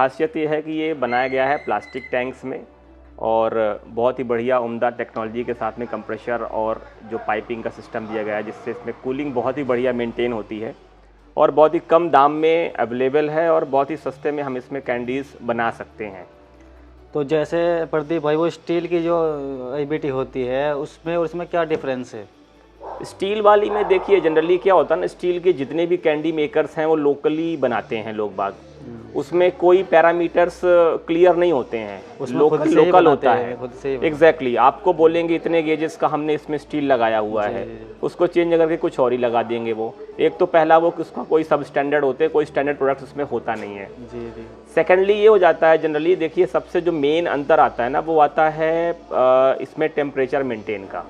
खासियत ये है कि ये बनाया गया है प्लास्टिक टैंक्स में और बहुत ही बढ़िया उम्दा टेक्नोलॉजी के साथ में कंप्रेशर और जो पाइपिंग का सिस्टम दिया गया है, जिससे इसमें कूलिंग बहुत ही बढ़िया मेंटेन होती है और बहुत ही कम दाम में अवेलेबल है और बहुत ही सस्ते में हम इसमें कैंडीज़ बना सकते हैं। तो जैसे प्रदीप भाई, वो स्टील की जो ABT होती है उसमें और इसमें क्या डिफरेंस है? स्टील वाली में देखिए जनरली क्या होता है ना, स्टील के जितने भी कैंडी मेकर्स हैं वो लोकली बनाते हैं लोग बाग, उसमें कोई पैरामीटर्स क्लियर नहीं होते हैं, लोकल होता है। एग्जैक्टली आपको बोलेंगे इतने गेजेस का हमने इसमें स्टील लगाया हुआ है, उसको चेंज करके कुछ और ही लगा देंगे। वो एक तो पहला वो उसका कोई सब स्टैंडर्ड होते हैं, कोई स्टैंडर्ड प्रोडक्ट उसमें होता नहीं है। सेकेंडली ये हो जाता है जनरली, देखिए सबसे जो मेन अंतर आता है ना वो आता है इसमें टेम्परेचर मेंटेन का।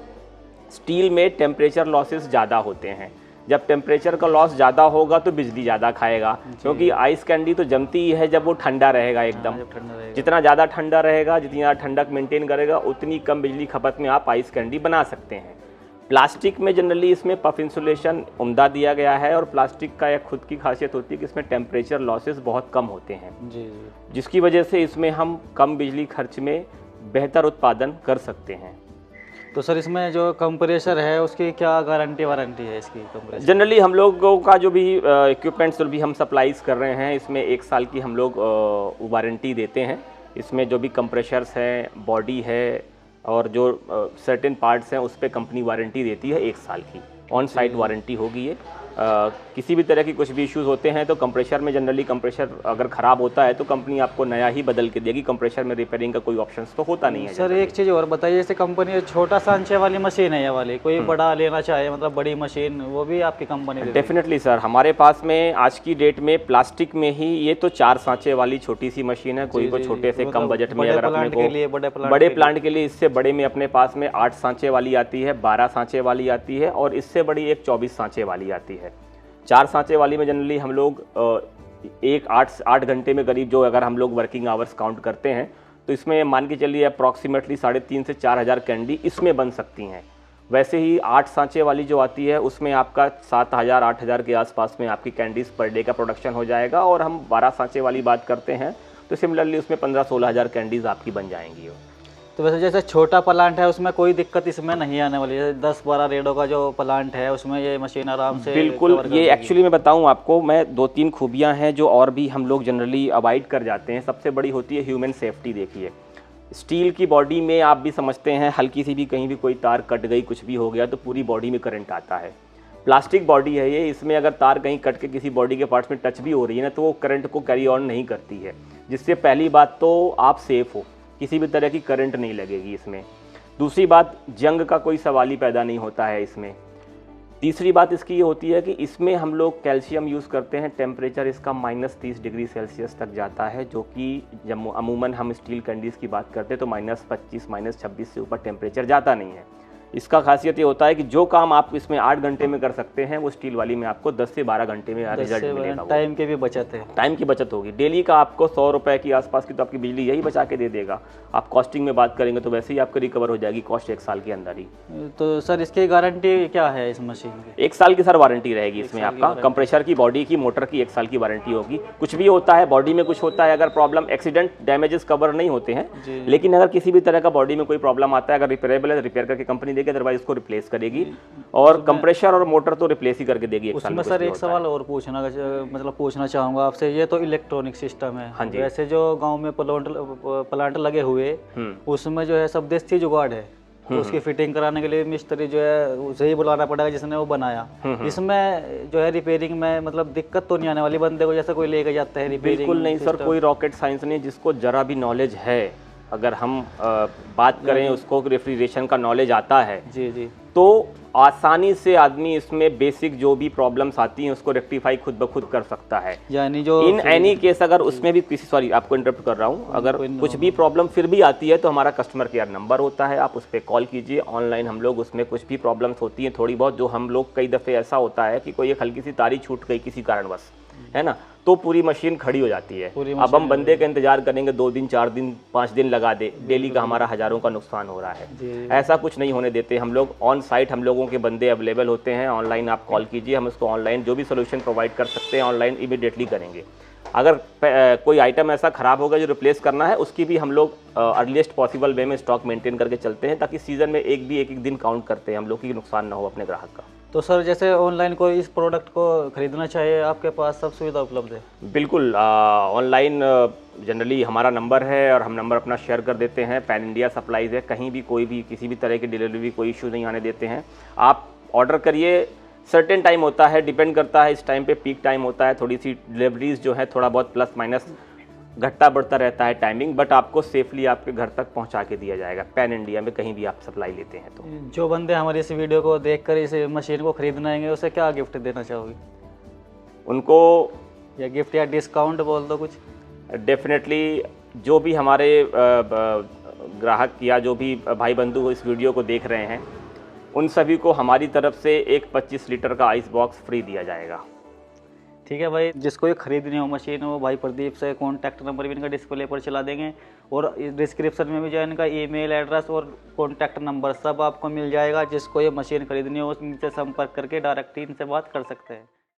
स्टील में टेम्परेचर लॉसेस ज़्यादा होते हैं, जब टेम्परेचर का लॉस ज़्यादा होगा तो बिजली ज़्यादा खाएगा, क्योंकि आइस कैंडी तो जमती ही है जब वो ठंडा रहेगा एकदम। जितना ज़्यादा ठंडा रहेगा, जितनी ज़्यादा ठंडक मेंटेन करेगा, उतनी कम बिजली खपत में आप आइस कैंडी बना सकते हैं। प्लास्टिक में जनरली इसमें पफ इंसुलेशन उम्दा दिया गया है और प्लास्टिक का एक खुद की खासियत होती है कि इसमें टेम्परेचर लॉसेस बहुत कम होते हैं, जिसकी वजह से इसमें हम कम बिजली खर्च में बेहतर उत्पादन कर सकते हैं। तो सर इसमें जो कंप्रेसर है उसकी क्या गारंटी वारंटी है इसकी? कंप्रेसर जनरली हम लोगों का जो भी इक्विपमेंट्स जो भी हम सप्लाईज कर रहे हैं, इसमें 1 साल की हम लोग वारंटी देते हैं। इसमें जो भी कंप्रेशर्स हैं, बॉडी है और जो सर्टेन पार्ट्स हैं उस पर कंपनी वारंटी देती है 1 साल की, ऑन साइट वारंटी होगी ये। किसी भी तरह की कुछ भी इश्यूज़ होते हैं तो कंप्रेशर में जनरली कंप्रेशर अगर ख़राब होता है तो कंपनी आपको नया ही बदल के देगी, कंप्रेशर में रिपेयरिंग का कोई ऑप्शन तो होता नहीं है। सर एक चीज़ और बताइए, जैसे कंपनी छोटा सांचे वाली मशीन है ये वाली, कोई बड़ा लेना चाहे मतलब बड़ी मशीन, वो भी आपकी कंपनी? डेफिनेटली सर, हमारे पास में आज की डेट में प्लास्टिक में ही ये तो 4 सांचे वाली छोटी सी मशीन है। कोई को छोटे से कम बजट में अगर अपने को बड़े प्लांट के लिए, इससे बड़े में अपने पास में 8 सांचे वाली आती है, 12 सांचे वाली आती है और इससे बड़ी एक 24 सांचे वाली आती है। 4 सांचे वाली में जनरली हम लोग 8 घंटे में करीब, जो अगर हम लोग वर्किंग आवर्स काउंट करते हैं तो इसमें मान के चलिए अप्रॉक्सीमेटली 3.5 से 4 हज़ार कैंडी इसमें बन सकती हैं। वैसे ही 8 सांचे वाली जो आती है उसमें आपका 7,000 8,000 के आसपास में आपकी कैंडीज़ पर डे का प्रोडक्शन हो जाएगा। और हम 12 सांचे वाली बात करते हैं तो सिमिलरली उसमें 15-16 हज़ार कैंडीज़ आपकी बन जाएंगी। तो वैसे जैसे छोटा प्लांट है उसमें कोई दिक्कत इसमें नहीं आने वाली है? 10-12 रेडो का जो प्लांट है उसमें ये मशीन आराम से बिल्कुल, ये एक्चुअली मैं बताऊं आपको, मैं 2-3 खूबियां हैं जो और भी हम लोग जनरली अवॉइड कर जाते हैं। सबसे बड़ी होती है ह्यूमन सेफ्टी। देखिए स्टील की बॉडी में आप भी समझते हैं, हल्की सी भी कहीं भी कोई तार कट गई, कुछ भी हो गया तो पूरी बॉडी में करंट आता है। प्लास्टिक बॉडी है ये, इसमें अगर तार कहीं कट के किसी बॉडी के पार्ट्स में टच भी हो रही है ना तो वो करंट को कैरी ऑन नहीं करती है, जिससे पहली बात तो आप सेफ हो, किसी भी तरह की करंट नहीं लगेगी इसमें। दूसरी बात, जंग का कोई सवाल ही पैदा नहीं होता है इसमें। तीसरी बात इसकी ये होती है कि इसमें हम लोग कैल्शियम यूज़ करते हैं, टेम्परेचर इसका -30 डिग्री सेल्सियस तक जाता है, जो कि जब अमूमन हम स्टील कैंडीज़ की बात करते हैं तो -25 -26 से ऊपर टेम्परेचर जाता नहीं है। इसका खासियत ये होता है कि जो काम आप इसमें 8 घंटे में कर सकते हैं वो स्टील वाली में आपको 10 से 12 घंटे में रिजल्ट मिलेगा। टाइम की भी बचत है, टाइम की बचत होगी। डेली का आपको 100 रुपये की आसपास की तो आपकी बिजली यही बचा के दे देगा। आप कॉस्टिंग में बात करेंगे तो वैसे ही आपको रिकवर हो जाएगी कॉस्ट 1 साल के अंदर ही। तो सर इसकी गारंटी क्या है इस मशीन की? 1 साल की सर वारंटी रहेगी इसमें। आपका कंप्रेशर की, बॉडी की, मोटर की 1 साल की वारंटी होगी। कुछ भी होता है बॉडी में, कुछ होता है अगर प्रॉब्लम, एक्सीडेंट डैमेजेस कवर नहीं होते हैं, लेकिन अगर किसी भी तरह का बॉडी में कोई प्रॉब्लम आता है, अगर रिपेयरेबल है रिपेयर करके कंपनी देगी, अदरवाइज उसको रिप्लेस करेगी। और कंप्रेशर और मोटर तो रिप्लेस ही करके देगी 1 साल में। सर एक सवाल और पूछना चाहूँगा आपसे, ये तो इलेक्ट्रॉनिक सिस्टम है। हाँ जी। वैसे जो गांव में प्लांट लगे हुए उसमें जो है सब देसी जुगाड़ है, तो उसकी फिटिंग कराने के लिए मिस्त्री जो है उसे ही बुलाना पड़ेगा जिसने वो बनाया। इसमें जो है रिपेयरिंग में मतलब दिक्कत तो नहीं आने वाली बंदे को, जैसे कोई लेके जाता है रिपेयरिंग? बिल्कुल नहीं सर, कोई रॉकेट साइंस नहीं। जिसको जरा भी नॉलेज है, अगर हम बात करें उसको रेफ्रिजरेशन का नॉलेज आता है जी, तो आसानी से आदमी इसमें बेसिक जो भी प्रॉब्लम्स आती हैं उसको रेक्टिफाई खुद ब खुद कर सकता है। यानी जो इन एनी केस अगर उसमें भी किसी, सॉरी आपको इंटरप्ट कर रहा हूँ, अगर कुछ भी प्रॉब्लम फिर भी आती है तो हमारा कस्टमर केयर नंबर होता है, आप उस पर कॉल कीजिए। ऑनलाइन हम लोग उसमें कुछ भी प्रॉब्लम्स होती हैं थोड़ी बहुत, जो हम लोग कई दफ़े ऐसा होता है कि कोई एक हल्की सी तारी छूट गई किसी कारणवश, है ना, तो पूरी मशीन खड़ी हो जाती है। अब हम बंदे का इंतजार करेंगे 2 दिन 4 दिन 5 दिन लगा दे, डेली का हमारा हज़ारों का नुकसान हो रहा है। ऐसा कुछ नहीं होने देते हम लोग। ऑन साइट हम लोगों के बंदे अवेलेबल होते हैं। ऑनलाइन आप कॉल कीजिए, हम उसको ऑनलाइन जो भी सोल्यूशन प्रोवाइड कर सकते हैं ऑनलाइन इमीडिएटली करेंगे। अगर कोई आइटम ऐसा ख़राब होगा जो रिप्लेस करना है, उसकी भी हम लोग अर्लीस्ट पॉसिबल वे में स्टॉक मेंटेन करके चलते हैं, ताकि सीज़न में एक एक दिन काउंट करते हैं हम लोग, कि नुकसान ना हो अपने ग्राहक का। तो सर जैसे ऑनलाइन कोई इस प्रोडक्ट को खरीदना चाहिए, आपके पास सब सुविधा उपलब्ध है? बिल्कुल, ऑनलाइन जनरली हमारा नंबर है और हम नंबर अपना शेयर कर देते हैं। पैन इंडिया सप्लाईज है, कहीं भी कोई भी किसी भी तरह की डिलीवरी कोई इशू नहीं आने देते हैं। आप ऑर्डर करिए, सर्टेन टाइम होता है, डिपेंड करता है, इस टाइम पे पीक टाइम होता है, थोड़ी सी डिलीवरीज जो है थोड़ा बहुत प्लस माइनस घटता बढ़ता रहता है टाइमिंग, बट आपको सेफली आपके घर तक पहुंचा के दिया जाएगा पैन इंडिया में, कहीं भी आप सप्लाई लेते हैं तो। जो बंदे हमारी इस वीडियो को देखकर इस मशीन को खरीदना आएंगे, उसे क्या गिफ्ट देना चाहोगे उनको? या गिफ्ट या डिस्काउंट बोल दो कुछ। डेफिनेटली जो भी हमारे ग्राहक या जो भी भाई बंधु इस वीडियो को देख रहे हैं, उन सभी को हमारी तरफ से एक 25 लीटर का आइस बॉक्स फ्री दिया जाएगा। ठीक है भाई, जिसको ये खरीदनी हो मशीन, वो भाई प्रदीप से कॉन्टैक्ट नंबर भी इनका डिस्प्ले पर चला देंगे, और डिस्क्रिप्शन में भी जो है इनका ईमेल एड्रेस और कॉन्टैक्ट नंबर सब आपको मिल जाएगा। जिसको ये मशीन खरीदनी हो, उनसे संपर्क करके डायरेक्ट इनसे बात कर सकते हैं।